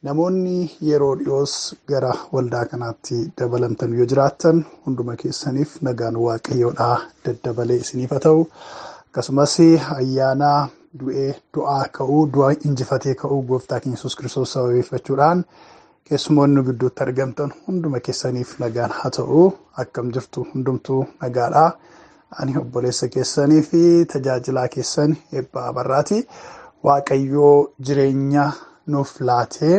Namoonni yeroo dhiyoos gara waldaa kanaatti dabalamtan yoo jiraattan hunduma keessaniif nagaan waaqayyoodhaa daddabalee isiniif haa ta'u. Akkasumas ayyaana du'aa ka'uu, du'a injifatee ka'uu gooftaa keenya Yesuus Kiristoos sababeeffachuudhaan keessumoonni gidduutti argamtan hunduma keessaniif nagaan haa ta'u. Akkam jirtu hundumtuu nagaadhaa. Ani obboleessa keessanii fi tajaajilaa keessan Eebbaa Abarraati. Waaqayyoo jireenya nuuf laatee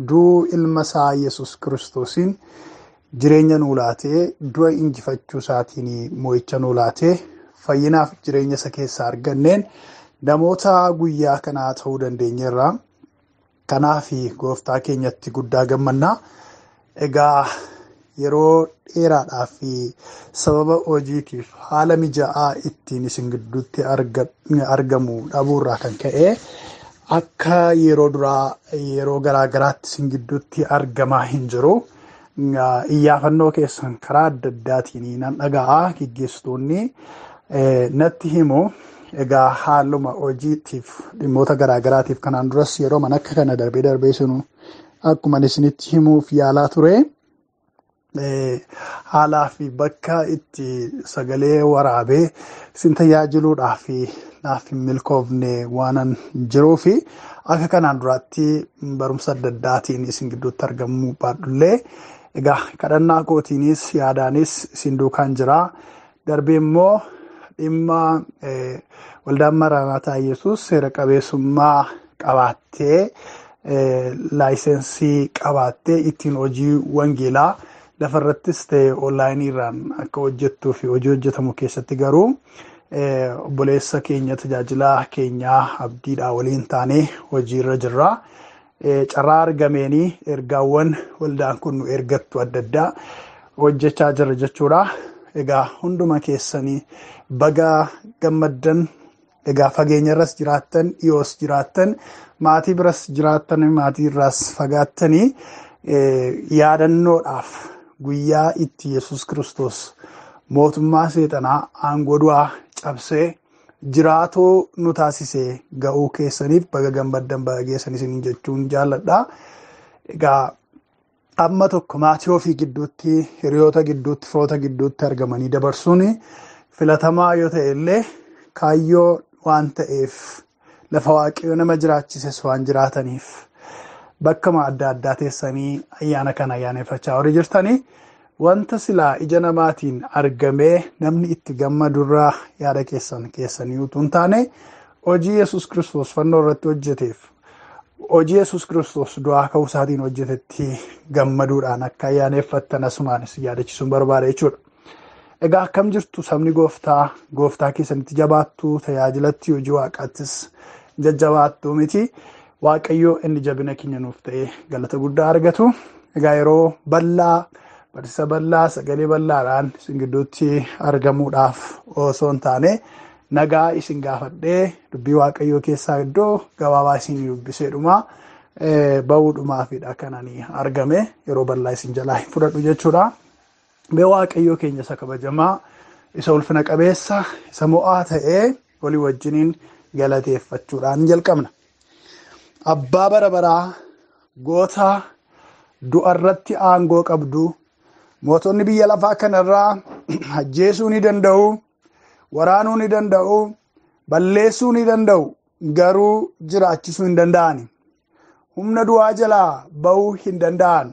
du'uu ilma isaa Yesuus Kiristoosiin jireenya nuu laatee du'a injifachuu isaatiin moo'icha nuu laatee fayyinaaf jireenya isa keessaa arganneen namoota guyyaa kanaa ta'uu dandeenyeerra. Kanaaf gooftaa keenyatti guddaa gammannaa. Egaa yeroo dheeraadhaaf sababa hojiitiif haala mijaa'aa ittiin isin gidduutti argamu dhabuurraa kan ka'e akka yeroo duraa yeroo garaagaraatti isin gidduutti argamaa hin jiru. Iyyaafannoo keessan karaa adda addaatiin nan dhaga'a. Gaggeessitoonni natti himu. Egaa haaluma hojiitiif dhimmoota garaagaraatiif kanaan duras yeroo akka kana darbee sunu akkuma isinitti himuuf yaalaa ture. Haalaa fi bakka itti sagalee waraabee isin tajaajiluudhaaf naaf hin milkoofne waanan jiruufi akka kanaan duraatti barumsa adda addaatiin isin gidduutti argamuu baadhullee egaa kadhannaa kootiinis yaadaanis isin duukaan jira. Darbee immoo dhimma waldaan Maranaataa Yesuus seera qabeessummaa qabaattee laayisensii qabaattee ittiin hojii wangeelaa lafarrattis ta'e onlaayiniirraan akka hojjettuu fi hojii hojjetamu keessatti garuu obboleessa keenya tajaajilaa keenyaa abdiidhaa waliin taanee hojiirra jirra. Carraa argameenii ergaawwan waldaan kun nu ergattu adda addaa hojjechaa jira jechuudha. Egaa hunduma keessanii baga gammaddan. Egaa fageenyarras jiraattan, dhiyoos jiraattan, maatii biras jiraattan, maatii irraas fagaattanii yaadannoodhaaf guyyaa itti Yesuus Kiristoos mootummaa seexanaa aangoo du'aa cabsee jiraatoo nu taasisee ga'uu keessaniif baga gammaddan baga geessan isin jechuun jaalladha. Egaa amma tokko maatii ofii gidduutti, hiriyoota gidduutti, firoota gidduutti argamanii dabarsuun filatamaa yoo ta'e illee kaayyoo waan ta'eef lafa waaqayyo nama jiraachises waan jiraataniif bakkama adda addaa teessanii ayyaana kana ayyaaneffachaa horii jirtanii wanta silaa ija namaatiin argamee namni itti gammadurraa yaada keessanii utuu hin taane hojii Yesuus Kiristoos fannoo irratti hojjeteef hojii Yesuus Kiristoos du'aa ka'uu isaatiin hojjetetti gammaduudhaan akka ayyaaneffattan asumaanis yaadachisuun barbaada jechuudha. Egaa akkam jirtu sabni gooftaa keessanitti jabaattu tajaajilatti hojii waaqaattis jajjabaattu miti. Waaqayyoo inni jabina keenya nuuf ta'e galata guddaa argatu. Egaa yeroo bal'aa barsiisa bal'aa sagalee bal'aadhaan isin gidduutti argamuudhaaf osoo hin taane nagaa isin gaafadhee dubbii waaqayyoo keessaa iddoo gabaabaa isin dubbiseedhuma bahuudhumaafidha kananii argame yeroo bal'aa isin jalaa hin fudhadhu jechuudha. Mee waaqayyoo keenya isa kabajamaa isa ulfina qabeessa isa mo'aa ta'ee walii wajjiniin galateeffachuudhaan jalqabna. Abbaa bara baraa goota du'arratti aangoo qabdu mootonni biyya lafaa kanarraa ajjeesuu ni danda'u, waraanuu ni danda'u, balleessuu ni danda'u, garuu jiraachisuu hin danda'ani. Humna du'aa jalaa bahuu hin danda'an.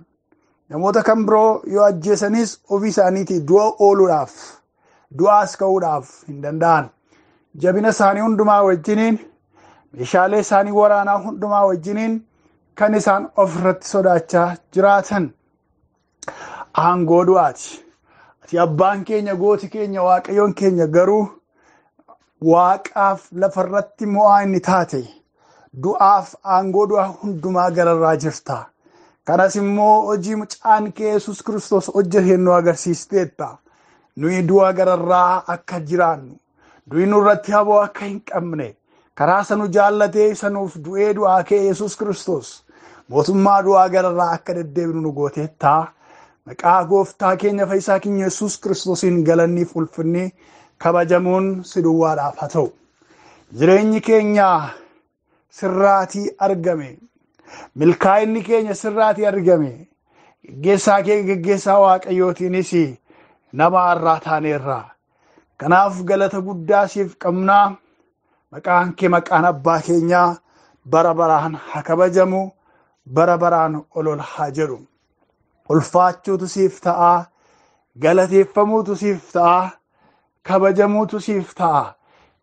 Namoota kan biroo yoo ajjeesanis ofii isaaniitii du'a ooluudhaaf, du'aas ka'uudhaaf hin danda'an. Jabina isaanii hundumaa wajjiniin, meeshaalee isaanii waraanaa hundumaa wajjiniin kan isaan ofirratti sodaachaa jiraatan aangoo du'aati. Ati abbaan keenya, gooti keenya, waaqayyoon keenya garuu waaqaaf lafarratti mo'aa inni taate du'aaf aangoo du'aa hundumaa gararraa jirta. Kanas immoo hojii mucaan kee Yesuus Kiristoos hojjeteen nu agarsiisteetta. Nuyi du'a gararraa akka jiraannu, du'i nurratti haboo akka hin qabne, karaa sanu jaallatee sanuuf du'ee du'aa kee Yesuus Kiristoos mootummaa du'aa gararraa akka deddeebinu nu gooteetta. maqaa gooftaa keenya fayyisaa keenya Yesuus Kiristoosiin galanni ulfinni kabajamuun si duwwaadhaaf haa ta'u. Jireenyi keenya sirraatii argame. Milkaa'inni keenya sirraatii argame. Geggeessaa keenya geggeessaa Waaqayyootiinis nama har'aa taaneerra. Kanaaf galata guddaa siif qabnaa. Maqaan kee maqaan abbaa keenyaa bara baraan haa kabajamu, bara baraan ol haa jedhu. Ulfaachuutu siif ta'a, galateeffamuutu siif ta'a, kabajamuutu siif ta'a.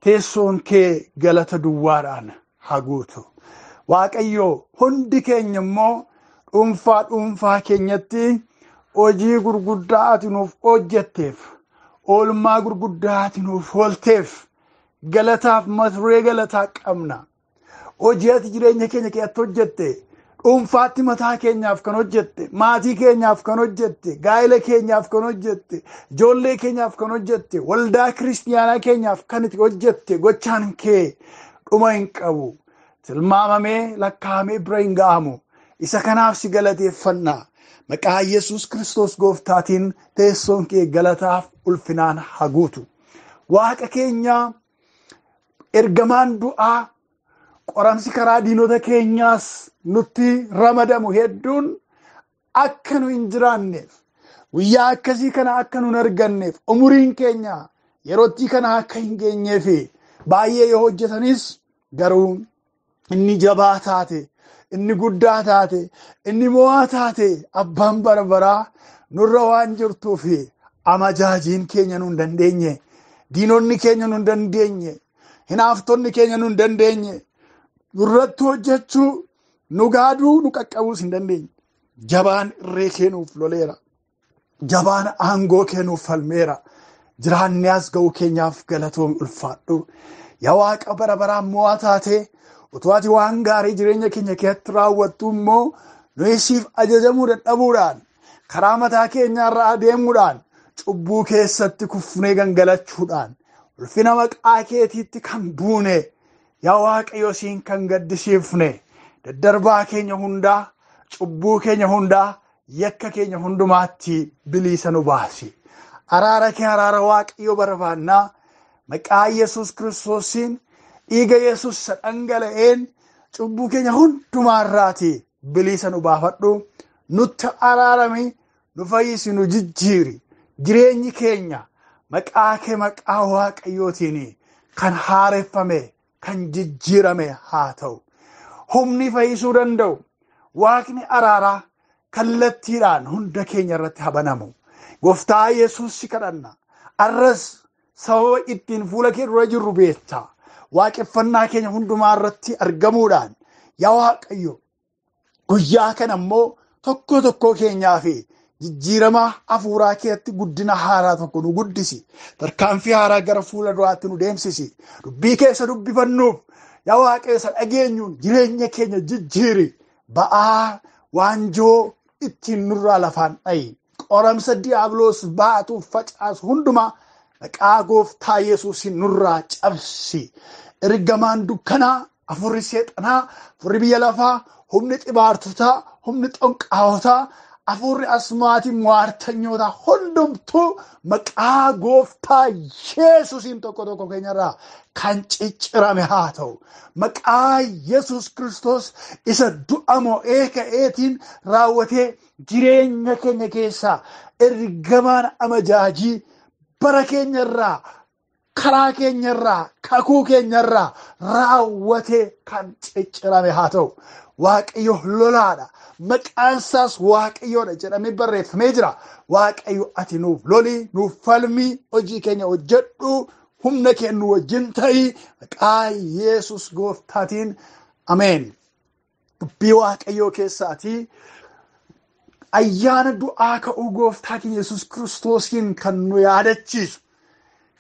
Teessoon kee galata duwwaadhaan haa guutu. Waaqayyoo hundi keenya immoo dhuunfaa keenyatti hojii gurguddaa ati nuuf hojjetteef, oolmaa gurguddaa ati nuuf oolteef galataaf maturee galataa qabna. Hojii ati jireenya keenya keessatti hojjette, dhuunfaatti mataa keenyaaf kan hojjette, maatii keenyaaf kan hojjette, gaa'ela keenyaaf kan hojjette, ijoollee keenyaaf kan hojjette, waldaa kiristiyaanaa keenyaaf kan itti hojjette gochaan kee dhuma hin qabu. Tilmaamamee lakkaa'amee bira hin ga'amu. Isa kanaaf si galateeffanna. Maqaa Yesuus Kiristoos gooftaatiin teessoon kee galataaf ulfinaan haa guutu. Waaqa keenya ergamaan du'aa qoramsi karaa diinota keenyaas nutti ramadamu hedduun akka nu hin jiraanneef, guyyaa akkasii kana akka nu hin arganneef, umuriin keenya yerootti kana akka hin geenyeef baay'ee yoo hojjetanis garuu inni jabaa taate, inni guddaa taate, inni mo'aa taate abbaan barbaraa nurra waan jirtuuf amajaajiin keenya nu hin dandeenye, diinonni keenya nu hin dandeenye, hinaaftonni keenya nu hin dandeenye, nurratti hojjechuu, nu gaaduu, nu qaqqabuus hin dandeenye. Jabaan irree kee nuuf loleera. Jabaan aangoo kee nuuf falmeera. Jiraannee as ga'uu keenyaaf galatoom ulfaadhu. Yaa Waaqa bara baraan mo'aa taate, utuu ati waan gaarii jireenya keenya keessatti raawwattu immoo nuyi siif ajajamuu dadhabuudhaan, karaa mataa keenyaarra adeemuudhaan, cubbuu keessatti kufnee gangalachuudhaan, ulfina maqaa keetiitti kan buune, yaa Waaqayyo siin kan gaddisiifne, daddarbaa keenya hundaa, cubbuu keenya hundaa, yakka keenya hundumaatti bilisa nu baasi. Araara kee araara Waaqayyo barbaannaa. Maqaa Yesuus Kiristoosiin dhiiga Yesuus dhangala'een cubbuu keenya hundumaarraati bilisa nu baafadhu. Nutti araarami, nu fayyisi, nu jijjiiri. Jireenyi keenya maqaa kee maqaa Waaqayyootiin kan haareffame, kan jijjiirame haa ta'u. Humni fayyisuu danda'u, Waaqni araaraa kallattiidhaan hunda keenya irratti habanamu. Gooftaa Yesuus si kadhanna. Arras sababa ittiin fuula kee dura jirru beekta. Waaqeffannaa keenya hundumaa irratti argamuudhaan, yaa Waaqayyo guyyaa kana immoo tokko keenyaa fi jijjiirama hafuuraa keetti guddina haaraa tokko nu guddisi. Tarkaanfii haaraa gara fuula duraatti nu deemsisi. Dubbii keessa dubbifannuuf, yaa Waaqayyo isa dhageenyuun jireenya keenya jijjiiri. Ba'aa waanjoo ittiin nurraa lafaan dhayi. Qoramsa diiyaabiloos baatuuf facaasu hundumaa maqaa gooftaa Yesuusin nurraa cabsi. Ergamaan dukkanaa, afurri seexanaa, afurri biyya lafaa, humni xibaartotaa, humni xonqaawotaa, afurri asmaatii mo'artanyootaa hundumtuu maqaa gooftaa Yesuusin tokko keenyarraa kan ciccirame haa ta'u. Maqaa Yesuus Kiristoos isa du'a mo'ee ka'eetiin raawwatee jireenya keenya keessaa ergamaan amajaajii bara keenyarraa, karaa keenyarraa, kakuu keenyarraa raawwatee kan ciccirame haa ta'u. Waaqayyo lolaadha. Maqaan isaas Waaqayyoodha jedhamee barreeffamee jira. Waaqayyo ati nuuf loli, nuuf falmi, hojii keenya hojjedhu, humna kee nu wajjin ta'i. Maqaa Yesuus gooftaatiin ameen. Dubbii Waaqayyoo keessaatii ayyaana du'aa ka'uu gooftaa keenya Yesuus Kiristoosiin kan nu yaadachiisu,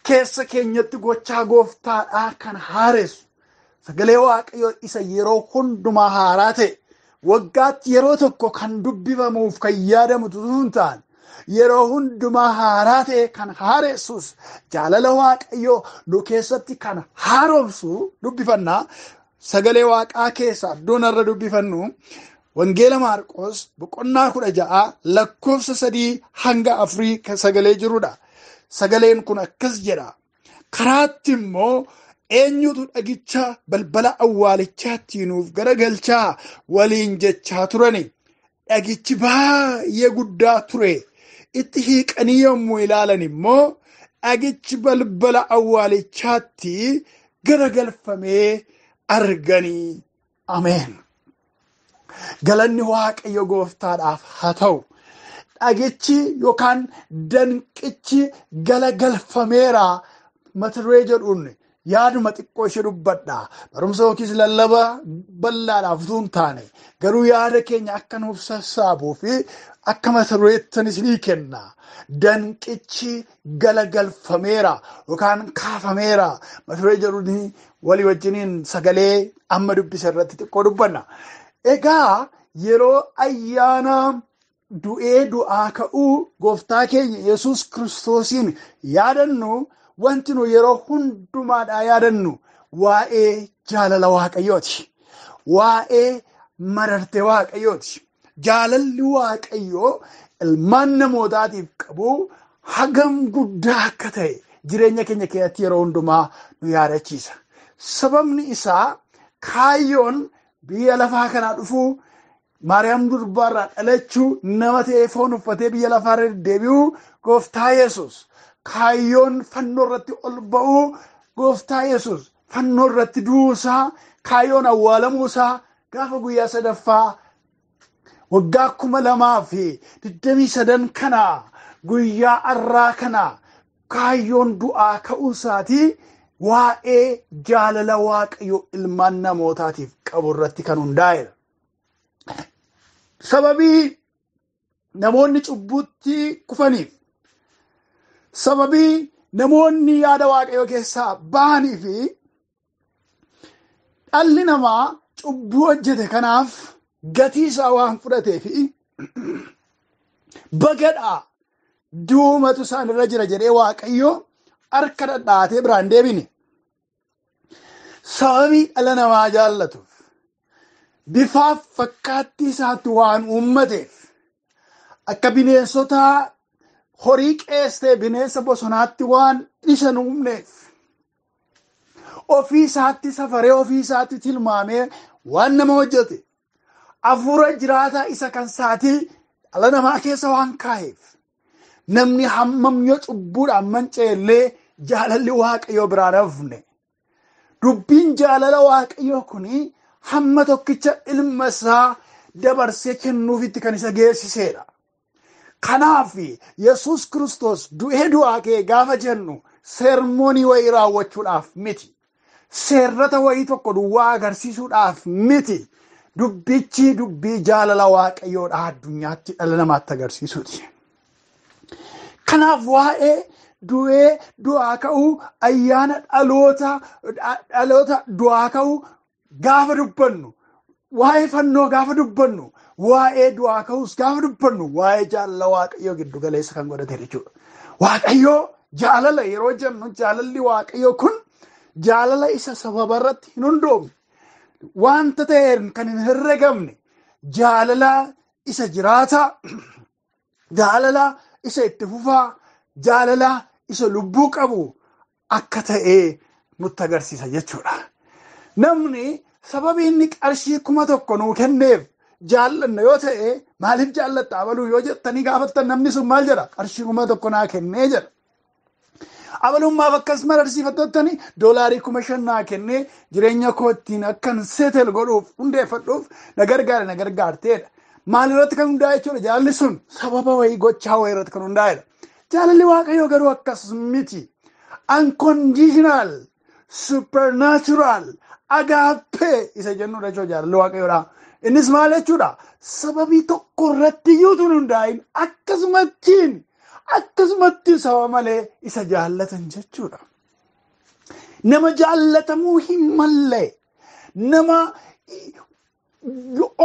keessa keenyatti gochaa gooftaadhaa kan haaressu, sagalee Waaqayyoo isa yeroo hundumaa haaraa ta'e, waggaatti yeroo tokko kan dubbifamuuf kan yaadamu tutuun ta'an, yeroo hundumaa haaraa ta'e kan haaressus, jaalala Waaqayyoo nu keessatti kan haaromsu dubbifannaa. Sagalee Waaqaa keessaa iddoon irra dubbifannu Wangeela Maarqos boqonnaa 16 lakkoofsa 3-4 kan sagalee jirudha. Sagaleen kun akkas jedha. Karaatti immoo eenyutu dhagicha balbala awwaalichaatti nuuf garagalchaa waliin jechaa turani. Dhagichi baay'ee guddaa ture. Itti hiiqanii yommuu ilaalan immoo dhagichi balbala awwaalichaatti garagalfamee arganii. Ameen. Galanni Waaqayyo Gooftaadhaaf haa ta'u. Dhagichi yookaan danqichi garagalfameera mata duree jedhuun yaaduma xiqqoo ishee dubbadha. Barumsa yookiis lallaba bal'aadhaaf utuu hin taane garuu yaada keenya akka nuuf sassaabuu fi akka mata dureettan isinii kenna. Danqichi garagalfameera yookaan kaafameera mata duree jedhuun walii wajjiniin sagalee amma dubbise irratti xiqqoo dubbanna. Egaa yeroo ayyaana du'ee du'aa ka'uu Gooftaa keenya Yesuus Kiristoosiin yaadannu wanti nu yeroo hundumaadhaa yaadannu waa'ee jaalala Waaqayyooti. Waa'ee mararte Waaqayyooti. Jaalalli Waaqayyoo ilmaan namootaatiif qabu hagam guddaa akka ta'e jireenya keenya keessatti yeroo hundumaa nu yaadachiisa. Sababni isaa kaayyoon biyya lafaa kanaa dhufuu Maariyaam durbaarraa dhalachuu nama ta'ee foon uffatee biyya lafaarra deebi'uu Gooftaa Yesuus. Kaayyoon fannoo irratti ol ba'uu Gooftaa Yesuus. Fannoo irratti du'uusaa kaayyoon awwaalamuusaa gaafa guyyaa sadaffaa waggaa 2023 kana guyyaa arraa kana kaayyoon du'aa ka'uusaatii waa'ee jaalala Waaqayyo ilmaan namootaatiif qabu irratti kan hundaa'e. Sababii namoonni cubbuutti kufaniif, sababii namoonni yaada Waaqayyo keessaa ba'anii fi dhalli namaa cubbuu hojjete kanaaf gatii isaa waan fudhatee fi bagadhaa duumatu isaan irra jira jedhee Waaqayyo harka dhadhaatee biraan deebine. Sababii dhala namaa jaallatuuf bifaaf fakkaattii isaatti waan uummateef akka bineensota horii qeestee bineensa bosonaatti waan isa uumneef ofii isaatti safaree ofii isaatti tilmaamee waan nama hojjete hafuura jiraataa isa kan isaatii dhala namaa keessa waan kaa'eef namni hammam yoo cubbuudhaan manca'ellee jaalalli Waaqayyoo biraan hafne. Dubbiin jaalala Waaqayyoo kuni hamma tokkicha ilma isaa dabarsee kennuufitti kan isa geessiseedha. Kanaaf Yesuus Kiristoos du'ee du'aa ka'e gaafa jennu seermoonii wayii raawwachuudhaaf miti. Seerrata wayii tokko duwwaa agarsiisuudhaaf miti. Dubbichi dubbii jaalala Waaqayyoodha addunyaatti dhala namaatti agarsiisuuti. Kanaaf waa'ee du'ee du'aa ka'uu ayyaana dhaloota du'aa ka'uu gaafa dubbannu waa'ee fannoo gaafa dubbannu waa'ee du'aa ka'uus gaafa dubbannu waa'ee jaalala Waaqayyoo giddu galeessa kan godhate jechuudha. Waaqayyoo jaalala yeroo jennu jaalalli Waaqayyoo kun jaalala isa sababa irratti hin hundoofne wanta ta'een kan hin herregamne jaalala isa jiraataa jaalala isa itti fufaa jaalala isa lubbuu qabu akka ta'ee nutti agarsiisa jechuudha. Namni sababii inni qarshii 1,000 nuu kenneef jaallanna yoo ta'e maaliif jaallatta abaluu yoo jettanii gaafattan namni sun maal jedha? Qarshii 1,000 naa kennee jedha. Abalummaaf akkas mararsiifattottanii $5,000 naa kennee jireenya koo ittiin akkan seetel godhuuf hundeeffadhuuf na gargaarteedha. Maalirratti kan hundaa'e jechuudha jaalli sun sababa wayii gochaa wayii irratti kan hundaa'edha. Jaalalli Waaqayyoo garuu akkas miti. Unconditional, supernatural, agape isa jennudha jechuudha jaalalli Waaqayyoodha. Innis maal jechuudha? Sababii tokko irratti iyyuu tun hundaa'in akkasumatti sababa malee isa jaallatan jechuudha. Nama jaallatamuu hin malle, nama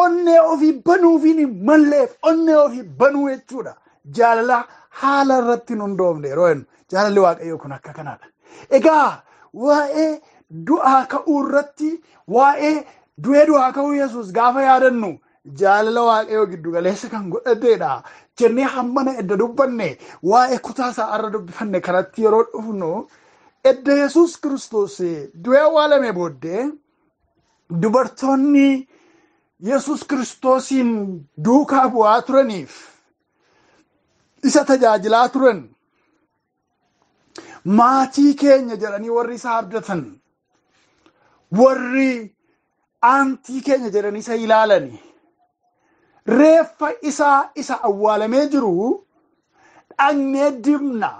onnee ofii banuufiin hin malleef onnee ofii banuu jechuudha. Jaalala haala irratti hin hundoofne yeroo jennu jaalalli Waaqayyoo kun akka kanaadha. Egaa waa'ee du'aa ka'uu irratti waa'ee du'ee du'aa ka'uu Yesuus gaafa yaadannu jaalala waaqayyoo giddu galeessa kan godhateedha jennee hammana edda dubbanne waa'ee kutaa isaa irra dubbifanne kanatti yeroo dhufnu edda Yesuus Kiristoos du'ee awwaalame booddee dubartoonni Yesuus Kiristoosiin duukaa bu'aa turaniif isa tajaajilaa turan maatii keenya jedhanii warri isa abdatan warri aantii keenya jedhanii isa ilaalani reeffa isa awwaalamee jiru dhaqnee dibna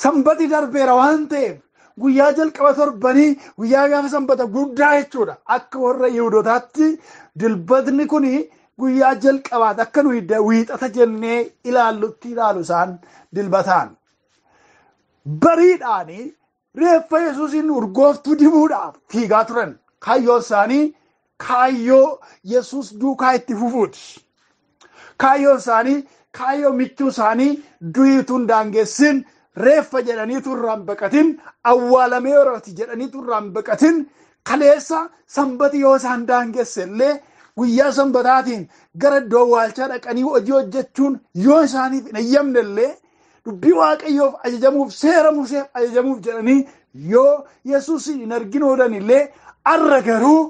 sanbati darbeera waan ta'eef guyyaa jalqaba torbanii guyyaa gaafa sanbata guddaa jechuudha akka warra Yihuudootaatti dilbatni kun guyyaa jalqabaati akka nuyi wiixata jennee ilaallutti ilaalu isaan dilbataan bariidhaani reeffa Yesuusiin urgooftuu dibuudhaaf fiigaa turan kaayyoon isaanii kaayyoo Yesuus duukaa itti fufuuti kaayyoon isaanii kaayyoo michuu isaanii du'iituun daangessin reeffa jedhaniitu irraan baqatin awwaalamee yerootti jedhaniitu irraan baqatin kaleessa sanbati yoo isaan daangesse illee guyyaa sanbataatiin gara iddoo awwaalchaa dhaqanii hojii hojjechuun yoo isaaniif hin eeyyamne illee dubbii waaqayyoof ajajamuuf seera Museef ajajamuuf jedhanii yoo Yesuusin hin argin oolan illee arra garuu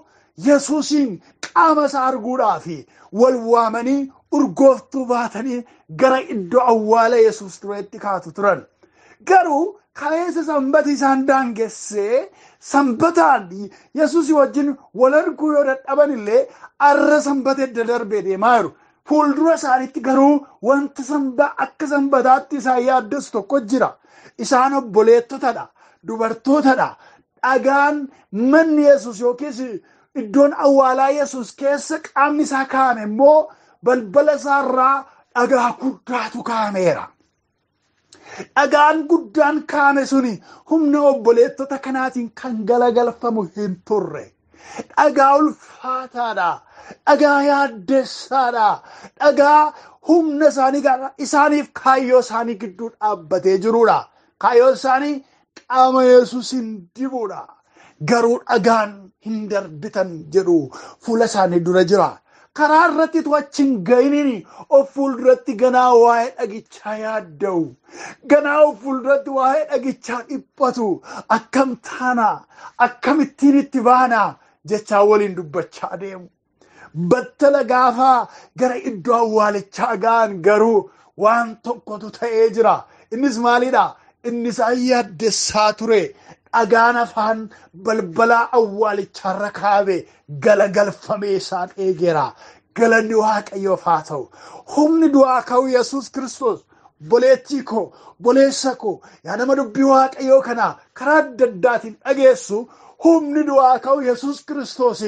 Yesuusin qaama isaa arguudhaaf wal waamanii urgooftuu baatanii gara iddoo awwaala Yesuus tureetti kaatu turan. Garuu kaleessa sanbati isaan daangessee sanbataan Yesuus wajjin wal arguu yoo dadhaban illee arra sanbata edda darbee deemaa jiru. Fuuldura isaaniitti garuu wanti akka sanbataatti isaan yaaddessu tokko jira. Isaan obboleettotadha, dubartootadha. Dhagaan manni Yesuus yookiis iddoon awwaalaa Yesuus keessa qaamni isaa kaa'ame immoo balbala isaarraa dhagaa guddaatu kaa'ameera. Dhagaan guddaan kaa'ame suni humna obboleettota kanaatiin kan galagalfamu hin turre. Dhagaa ulfaataadha. Dhagaa yaaddessaadha. Dhagaa humna isaaniif kaayyoo isaanii gidduu dhaabbatee jirudha. Kaayyoo isaanii qaama Yesuusin dibuudha. Garuu dhagaan hin darbitan jedhu fuula isaanii dura jira. Karaa irratti achi hin ga'iniin of fuulduratti ganaa waa'ee dhagichaa yaadda'u. Ganaa of fuulduratti waa'ee dhagichaa dhiphatu. Akkam taana akkamittiin itti baana jechaa waliin dubbachaa deemu. Battala gaafaa gara iddoo awwaalichaa ga'an garuu waan tokkotu ta'ee jira. Innis maalidha? Innis yaaddessaa ture. Dhagaan afaan balbalaa awwaalicharra kaa'ame galagalfamee isaan eegeera. Galanni waaqayyoof haa ta'u. Humni du'aa ka'uu Yesuus Kiristoos boleettii koo, boleessa koo, yaa nama dubbii waaqayyoo kana karaa adda addaatiin dhageessu humni du'aa ka'uu Yesuus Kiristoos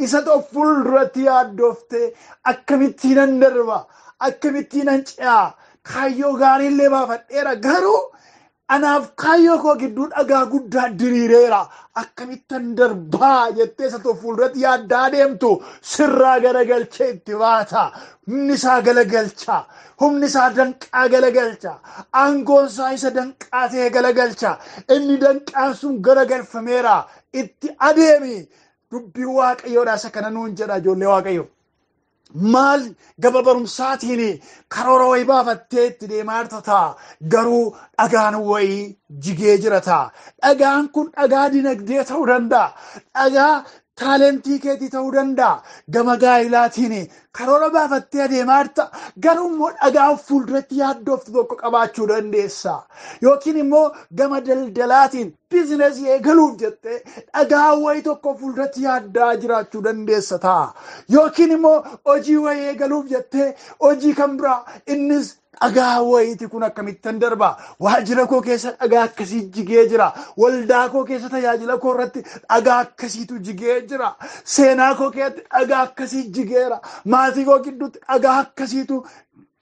isa of fuulduratti yaaddooftee akkamittiin darba, akkamittiin ce'a, kaayyoo gaariillee baafadheera garuu anaaf kaayyoo koo gidduu dhagaa guddaa diriireera akkamittan darbaa jettee isa of fuulduratti yaaddaa deemtu sirraa galagalchee itti baata. Humni isaa galagalcha, humni isaa danqaa galagalcha, aangoon isaa isa danqaa ta'e galagalcha. Inni danqaan sun galagalfameera itti adeemi. Dubbii waaqayyoodhaa isa kana nuun jedha ijoollee waaqayyo. Maal gaba barumsaatiin karoora wayii baafattee itti deemaa jirta garuu dhagaan wayii jigee jirata. Dhagaan kun dhagaa dinagdee ta'uu danda'a. Dhagaa taalentii keetii ta'uu danda'a. Gama gaa'ilaatiin karoora baafattee adeemaa jirta garuu immoo dhagaa fuulduratti yaaddooftu tokko qabaachuu dandeessa. Yookiin immoo gama daldalaatiin biizinesii eegaluuf jettee dhagaa wayii tokko fuulduratti yaaddaa jiraachuu dandeessa ta'a. Yookiin immoo hojii wayii eegaluuf jettee hojii kan biraa innis dhagaa wayiiti kun akkamittan darba. Waajjira koo keessa dhagaa akkasii jigee jira. Waldaa koo keessa tajaajila koo irratti dhagaa akkasiitu jigee jira. Seenaa koo keessatti dhagaa akkasii jigeera. Maatii koo gidduutti dhagaa akkasiitu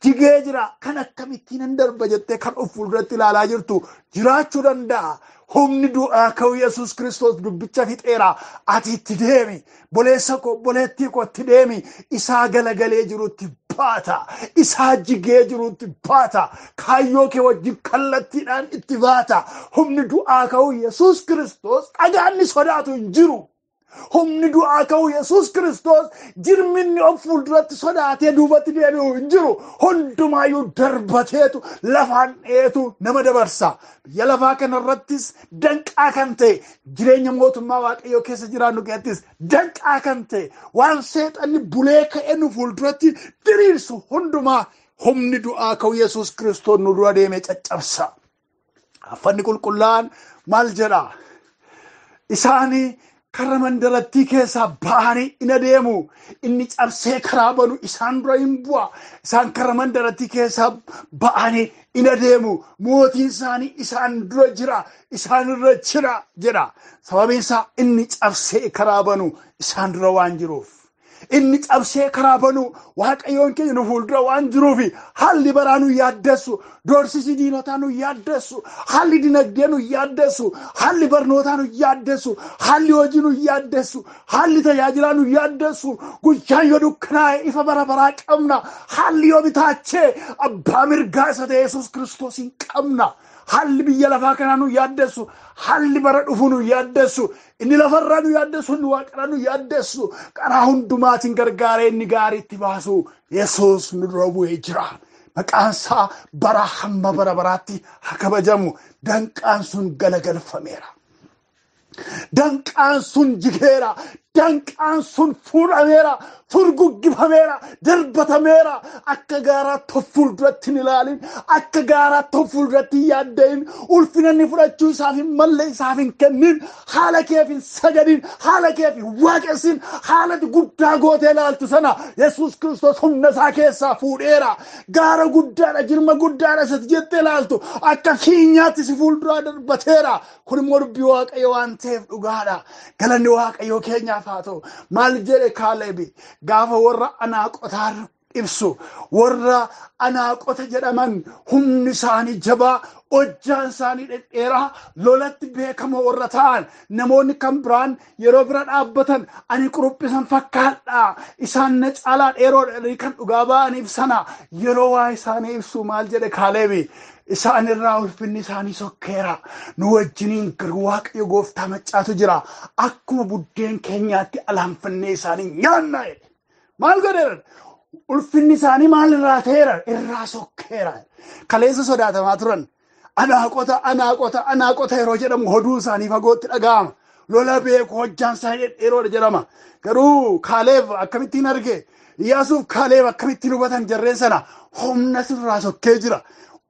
jigee jira. Kan akkamittiin darba jettee kan of fuulduratti ilaalaa jirtu jiraachuu danda'a. Humni du'aa ka'uu Yesuus Kiristoos dubbicha fixeera. Ati itti deemi. Boleessa koo, boleettii koo itti deemi. Isaa galagalee jirutti baata. Isaa jigee jirutti baata. Kaayyoo kee wajjin kallattiidhaan itti baata. Humni du'aa ka'uu Yesuus Kiristoos dhagaanni sodaatu hin jiru. humni du'aa ka'u Yesuus Kiristoos jirminni of fuulduratti sodaatee duubatti deebi'u hin jiru. Hundumaayyuu darbateetu lafaan dheetu nama dabarsa. Biyya lafaa kanarrattis danqaa kan ta'e jireenya mootummaa Waaqayyoo keessa jiraannu keessattis danqaa kan ta'e waan seexanni bulee ka'ee nu fuulduratti diriirsu hundumaa humni du'aa ka'u Yesuus Kiristoos nu dura deemee caccabsa. Affanni qulqullaa'aan maal jedha? Isaanii karra mandarattii keessaa ba'anii in adeemu. Inni cabsee karaa banu isaan dura hin bu'a. Isaan karra mandarattii keessaa ba'anii in adeemu. Mootiin isaanii isaan dura jira. Isaan irra jira jedha. Sababiin isaa inni cabsee karaa banu isaan dura waan jiruuf. Inni cabsee karaa banu Waaqayyoon keenya nu fuuldura waan jiruufi haalli baraa nu yaaddessu, doorsisi diinotaa nu yaaddessu, haalli dinagdee nu yaaddessu, haalli barnootaa nu yaaddessu, haalli hojii nu yaaddessu, haalli tajaajilaa nu yaaddessu. Guyyaan yoo dukkanaa'e ifa bara baraa qabna. Haalli yoo bitaachee abbaa mirgaa isa ta'e Yesuus Kiristoosiin qabna. Haalli biyya lafaa kanaa nu yaaddessu, haalli bara dhufu nu yaaddessu, inni lafarraa nu yaaddessu, inni waaqarraa nu yaaddessu. Karaa hundumaatiin gargaaree inni gaarii itti baasu Yesuus nu dura bu'ee jira. Maqaan isaa bara hamma bara baraatti haa kabajamu. Danqaan sun galagalfameera. Danqaan sun jigeera. Danqaan sun fuudhameera. Furguggifameera. Darbatameera. Akka gaaraatti of fuulduratti hin ilaalin. Akka gaaraatti of fuulduratti hin yaadda'in. Ulfina inni fudhachuu isaaf hin malle isaaf hin kennin. Haala keef hin sagadin. Haala keef hin waaqessin. Haalati guddaa gootee ilaaltu sana Yesuus Kiristoos humna isaa keessaa fuudheera. Gaara guddaadha, jirma guddaadha isatti jettee ilaaltu. Akka fiinyaatti si fuulduraa darbateera. Kun immoo dubbii Waaqayyo waan ta'eef dhugaadha. Galanni Waaqayyoo keenyaaf haa ta'u. Maal jedhe Kaalebi? Gaafa warra Anaaqotaa ibsu, warra Anaaqota jedhaman humni isaanii jabaa, hojjaan isaanii dhedheeraa, lolatti beekamoo warra ta'an namoonni kan biraan yeroo bira dhaabbatan ani quruphisan fakkaadha, isaan na caalaa dheeroodha kan dhugaa ba'an ibsana. Yeroo waa isaanii ibsu maal jedhe Kaalebi? Isaan irraa ulfinni isaanii sokkeera. Nu wajjiniin garuu Waaqayyo gooftaa maccaatu jira. Akkuma buddeen keenyaatti alaanfannee isaanii nyaanna. Maal godheera? Ulfinni isaanii maal irraa ta'eera? Irraa sokkeera. Kaleessa sodaatamaa turan. Anaaqota yeroo jedhamu hoduu isaanii fagootti dhaga'ama. Lola beeku hojjaan isaanii dhedheeroodha jedhama. Garuu Kaaleeb akkamittiin arge? Iyyaasuuf Kaaleeb akkamittiin hubatan jarreen sana? Humna irraa sokkee jira.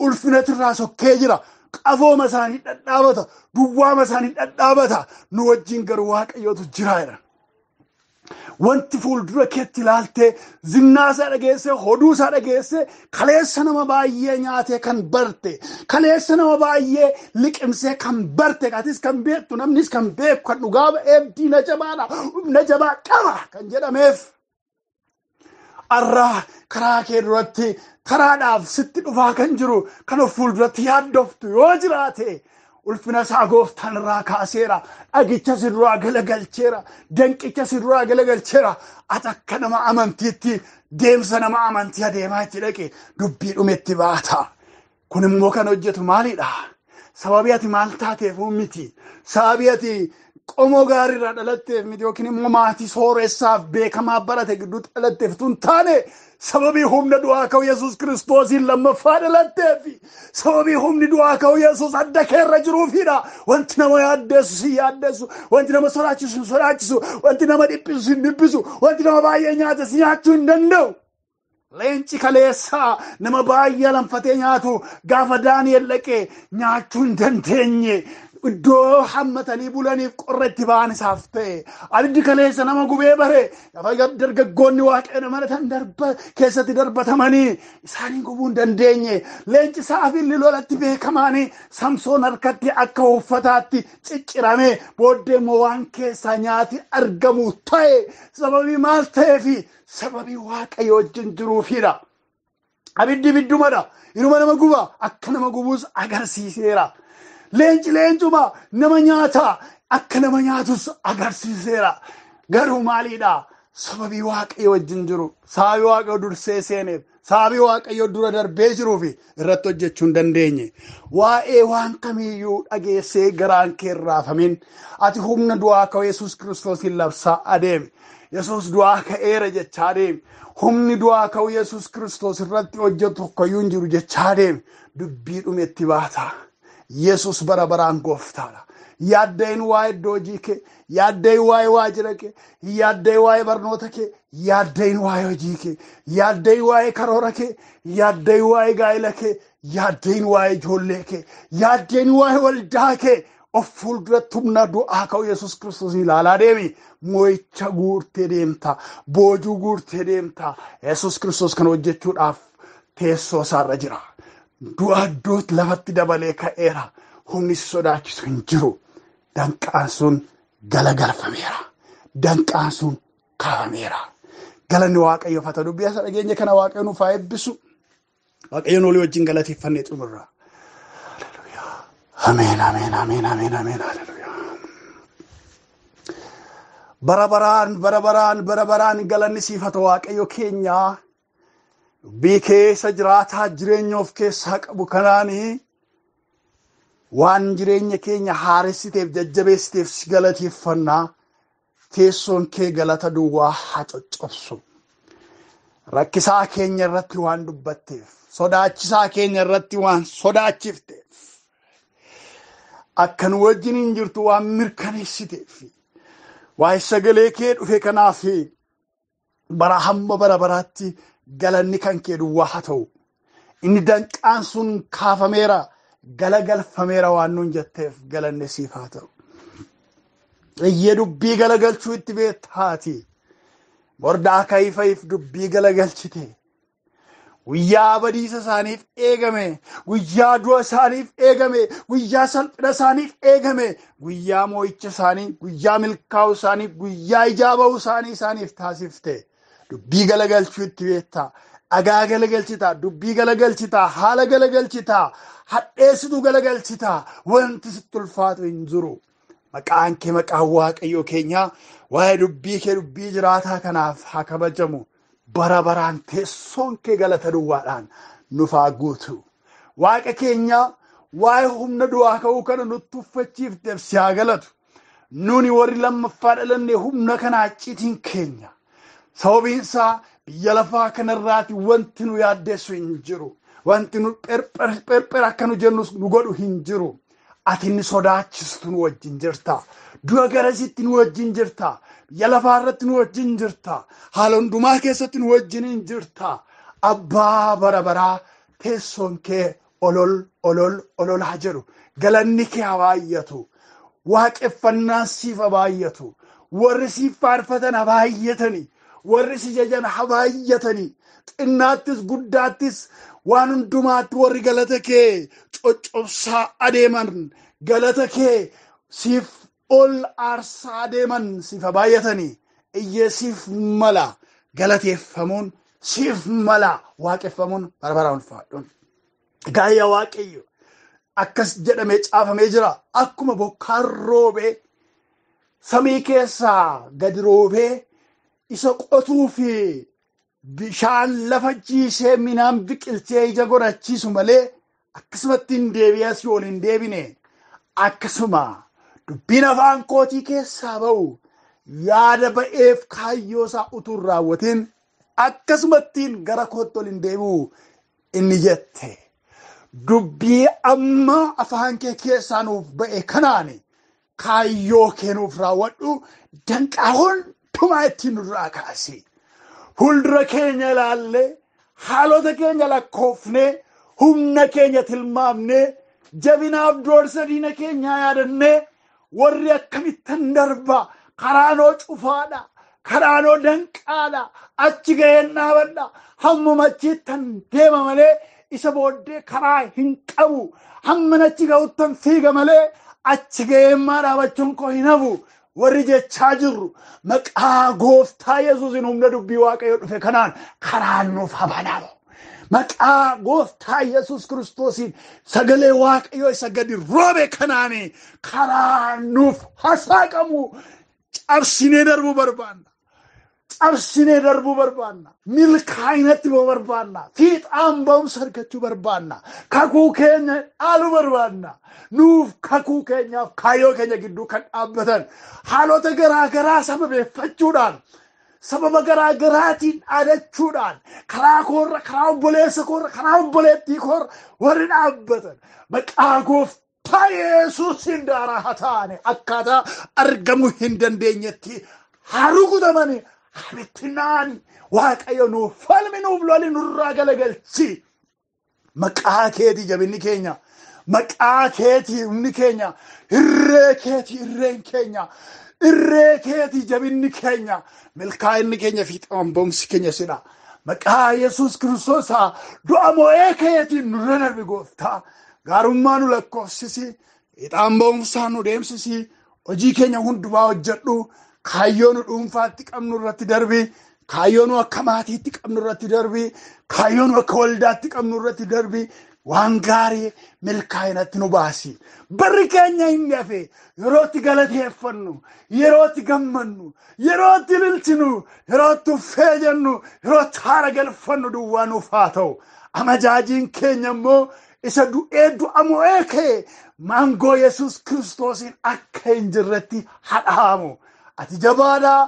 Ulfina irraa sokkee jira. Qafooma isaanii dhadhaabata. Duwwaama isaanii dhadhaabata. Nu wajjin garuu Waaqayyootu jira. Wanti fuuldura keetti ilaaltee zinnaa isaa dhageesse, hoduu isaa dhageesse, kaleessa nama baay'ee nyaatee kan barte, kaleessa nama baay'ee liqimsee kan barte, atis kan beektu, namnis kan beeku, kan dhugaa ba'eef diina jabaadha, humna jabaa qaba kan jedhameef. Arraa karaa kee duratti karaadhaaf sitti dhufaa kan jiru kan of fuulduratti yaaddoftu yoo jiraate ulfina isaa gooftaan irraa kaaseera. Dhagicha sirraa galagalcheera. Danqicha sirraa galagalcheera. Ati akka nama amantiitti deemsa nama amantii adeemaa itti dhaqe dubbii dhumetti baata. Kun immoo kan hojjetu maalidha? Sababii ati maal taateef miti. Sababii ati qomoo gaariirraa dhalatteef miti yookiin immoo maatii sooressaaf beekamaa barate gidduutti dhalatteef tun taane sababii humna du'aa ka'u Yesuus Kiristoosiin lammaffaa dhalatteefi sababii humni du'aa ka'u Yesuus adda keerra jiruufidha. Wanti nama yaaddeessu si yaaddeessu, wanti nama sodaachisu si sodaachisu, wanti nama dhiphisu si dhiphisu, wanti nama baay'ee nyaate si nyaachuu hin danda'u. Leenci kaleessaa nama baay'ee lanfatee nyaatu gaafa Daani'el dhaqee nyaachuu hin dandeenye. Iddoo hammatanii bulaniif qorra itti ba'an isaaf ta'e. Abiddi kaleessa nama gubee bare. Dargaggoonni Waaqayyoon amanatan keessatti darbatamanii isaanii gubuu hin dandeenye. Leenci saafilli lolatti beekamaanii Samsoon harkatti akka uffataatti ciccirame booddee immoo waan keessaa nyaati argamu ta'e. Sababii maal ta'eefi sababii Waaqayyo wajjin jiruufidha. Abiddi biddumadha. Inuma nama guba akka nama gubuus agarsiiseera. Leencuma nama nyaata akka nama nyaatus agarsiiseera. Garuu maalidha? sababii waaqayyo wajjin jiru sababii waaqayyo dursee seeneef sababii waaqayyo dura darbee jiruufi irratti hojjechuu hin dandeenye waa'ee waan kamiiyyuu dhageessee garaan kee hin raafamin ati humna du'aa ka'u Yesuus Kiristoosiin labsaa adeemi Yesuus du'aa ka'eera jechaa adeemi humni du'aa ka'u Yesuus Kiristoos irratti hojjetu tokkoyyuu hin jiru jechaa adeemi dubbii dhumetti baata Yesuus bara baraan gooftaadha yaaddeen waa'ee iddoo hojii kee yaaddeen waa'ee waajjira kee yaaddeen waa'ee barnoota kee yaaddeen waa'ee hojii kee yaaddeen waa'ee karoora kee yaaddeen waa'ee gaa'ela kee yaaddeen waa'ee ijoollee kee yaaddeen waa'ee waldaa kee of fuulduratti humna du'aa ka'u Yesuus Kiristoos ilaalaa deemi moo'icha guurtee deemta boojuu guurtee deemta Yesuus Kiristoos kan hojjechuudhaaf teessoo isaarra jira du'a iddootti lafatti dabalee ka'eera humni si sodaachisu hin jiru danqaan sun galagalfameera danqaan sun kaafameera galanni waaqayyoof haa ta'u dubbii isa dhageenya kana waaqayyo nuuf haa eebbisu waaqayyoon olii wajjin galateeffannee xumurra ameen ameen ameen ameen ameen haleluuyaa bara baraan galanni siif haa ta'u waaqayyo keenya dubbii keessa jiraataa jireenya of keessaa qabu kanaanii waan jireenya keenya haaressiteef jajjabeessiteef si galateeffannaa teessoon kee galata duwwaa haa coccobsu rakkisaa keenya irratti waan dubbatteef sodaachisaa keenya irratti waan sodaachifteef akka nu wajjin hin jirtu waan mirkaneessiteef waa'ee sagalee kee dhufe kanaaf bara hamma bara baraatti galanni kan kee duwwaa haa ta'u inni danqaan sun kaafameera galagalfameera waan nuun jetteef galanni siif haa ta'u iyyee dubbii galagalchuu itti beektaati Mordekaayiif dubbii galagalchite guyyaa badiisa isaaniif eegame guyyaa du'a isaaniif eegame guyyaa salphina isaaniif eegame guyyaa moo'icha isaanii guyyaa milkaa'uu isaanii guyyaa ijaaba'uu isaaniif taasifte dubbii galagalchuu itti beektaa dhagaa galagalchitaa dubbii galagalchitaa haala galagalchitaa hadheessitu galagalchitaa wanti sitti ulfaatu hin jiru maqaan kee maqaan waaqayyoo keenyaa waa'ee dubbii kee dubbii jiraataa kanaaf haa kabajamu bara baraan teessoon kee galata duwwaadhaan nuuf haa guutu waaqa keenyaa waa'ee humna du'aa ka'uu kana nutti uffachiifteef si haa galatu nuni warri lammaffaa dhalanne humna kanaa citiin keenya sababiinsaa biyya lafaa kanarraati wanti nu yaaddeessu hin jiru wanti nu pherpher akka nu jennus nu godhu hin jiru ati inni sodaachistu nu wajjin jirta du'a garasitti nu wajjin jirta biyya lafaa irratti nu wajjin jirta haala hundumaa keessatti nu wajjin hin jirta abbaa bara baraa teessoon kee olol haa jedhu galanni kee haa baay'atu waaqeffannaan siif haa baay'atu warri siif faarfatan haa baay'atani warri si jajan haa baay'atani xinnaattis guddaattis waan hundumaatti warri galata kee coccobsaa adeeman galata kee siif ol aarsaa adeeman siif haa baay'atani iyyee siif mala galateeffamuun siif mala waaqeffamuun bara baraan ulfaadhuun gaayyaa waaqayyo akkas jedhamee caafamee jira akkuma bokkaan roobee samii keessaa gadi roobee isa qotuu fi bishaan lafa jiisee midhaan biqilchee ija godhachiisu malee akkasumatti hin deebi'as yoo hin deebine akkasuma dubbiin afaan kootii keessaa ba'u yaada ba'eef kaayyoo isaa utuu hin raawwatin akkasumattiin gara kootti hin deebi'u inni jette dubbii amma afaan kee keessaa nuuf ba'e kanaan kaayyoo kee nuuf raawwadhu danqaa hundumaa ittiin nurraa kaasi fuuldura keenya ilaallee haalota keenya lakkoofnee humna keenya tilmaamnee jabinaaf doorsa diina keenyaa yaadannee warri akkamittan darba karaanoo cufaadha karaanoo danqaadha achi ga'een dhaabadha hammuma achiittan deema malee isa booddee karaa hin qabu hamma achi ga'uttan fiiga malee achi ga'een maa dhaabachuun koo hin hafu warri jechaa jirru maqaa gooftaa Yesuusiin humna dubbii waaqayyo dhufe kanaan karaan nuuf habanamu maqaa gooftaa Yesuus Kiristoosiin sagalee waaqayyo isa gadi roobe kanaan karaan nuuf hasaaqamu cabsinee darbuu barbaanna cabsinee darbuu barbaanna. Milkaa'inatti boo barbaanna. Fiixaan ba'umsa argachuu barbaanna. Kakuu keenya dhaaluu barbaanna. Nuuf kakuu keenyaaf kaayyoo keenya gidduu kan dhaabbatan haalota garaagaraa sababeeffachuudhaan sababa garaagaraatiin dhaadachuudhaan karaa koorra karaa obboleessa koorra karaa obboleettii koorra warri dhaabbatan maqaa gooftaa Yesuusiin daaraa haa taane akkaataa argamuu hin dandeenyetti haa rukutamani haa bittinnaani Waaqayyo nuuf falmi nuuf loli nurraa galagalchi. Maqaa keetii jabinni keenya. Maqaa keetii humni keenya. Irree keetii irreen keenya. Irree keetii jabinni keenya. Milkaa'inni keenya fiixaan ba'umsi keenya sidha. Maqaa Yesuus Kiristoos du'a mo'ee keetiin nurra darbi gooftaa. Gaarummaa nu lakkoofsisi. Fiixaan ba'umsaa nu deemsisi. Hojii keenya hundumaa hojjedhu. Kaayyoo nu dhuunfaatti qabnu irratti darbi. Kaayyoo nu akka maatiitti qabnu irratti darbi. Kaayyoo nu akka waldaatti qabnu irratti darbi. Waan gaarii milkaa'inatti nu baasi. Barri keenya hin hafe yerootti galateeffannu, yerootti gammannu, yerootti ililchinu, yerootti uffee jennu, yerootti haara galfannu duwwaa nuuf haa ta'u. Amajaajiin keenya immoo isa du'ee du'a mo'ee kee maangoo Yesuus Kiristoosiin akka hin jirretti haa dhahamu. Ati jabaadhaa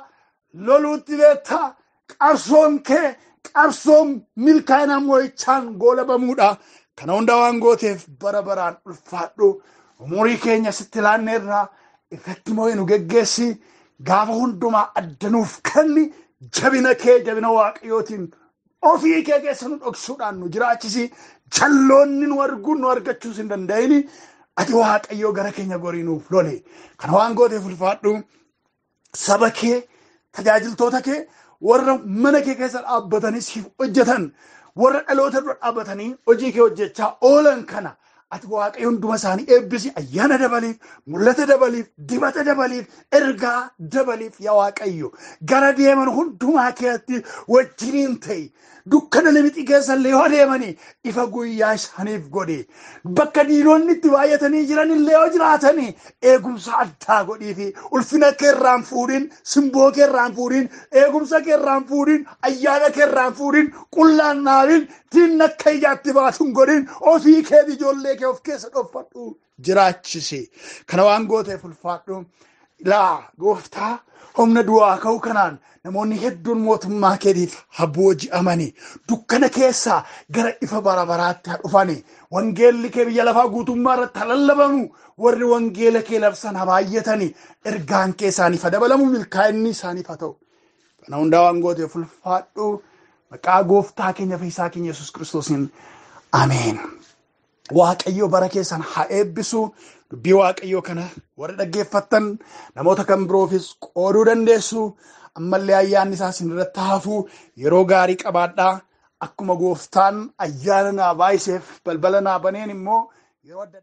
loluutti beektaa qabsoon kee qabsoon milkaa'ina mo'ichaan goolabamuudha. Kana hunda waan gooteef bara baraan ulfaadhu. Umurii keenya sitti laanneerraa ifatti moo'ee nu geggeessi. Gaafa hundumaa addanuuf kenni jabina kee jabina Waaqayyootiin ofii kee keessa nu dhoksuudhaan nu jiraachisi. Jalloonni nu arguun nu argachuus hin danda'ini. Ati Waaqayyoo gara keenya gorii nuuf lole. Kana waan gooteef ulfaadhu. Saba kee tajaajiltoota kee warra mana kee keessa dhaabbatanii siif hojjetan warra dhaloota dura dhaabbatanii hojii kee hojjechaa oolan kana ati Waaqayyo hunduma isaanii eebbisi. Ayyaana dabaliif, mul'ata dabaliif, dibata dabaliif, ergaa dabaliif yaa Waaqayyo gara deeman hundumaa keessatti wajjiniin ta'i. Dukkana limixii keessa illee yoo deemanii ifa guyyaa isaaniif godhi. Bakka diinonni itti baay'atanii jiran illee yoo jiraatanii eegumsa addaa godhii fi ulfina kee irraan fuudhin, simboo kee irraan fuudhin, eegumsa kee irraan fuudhin, ayyaana kee irraan fuudhin, qullaan dhaabin, diinni akka ijaatti baatuun godhin ofii kee ijoollee kee of keessa dhooffadhu jiraachisi. Kana waan gooteef ulfaadhu. Laa gooftaa humna du'aa ka'uu kanaan namoonni hedduun mootummaa keetiif haa booji'amanii dukkana keessaa gara ifa bara baraatti haa dhufanii wangeelli kee biyya lafaa guutummaa irratti haa lallabamu. Warri wangeela kee labsan haa baay'atanii ergaan kee isaaniif haa dabalamu milkaa'inni isaaniif haa ta'u. Kana hundaa waan gooteef ulfaadhu. Maqaa gooftaa keenya Fayyisaa keenya Yesuus Kiristoosiin ameen. Waaqayyo bara keessan haa eebbisu. Dubbii Waaqayyoo kana warra dhaggeeffattan namoota kan biroofis qooduu dandeessu. Ammallee ayyaanni isaa isin irratti hafu yeroo gaarii qabaadhaa. Akkuma gooftaan ayyaana naa baay'iseef balbala naa baneen immoo yeroo adda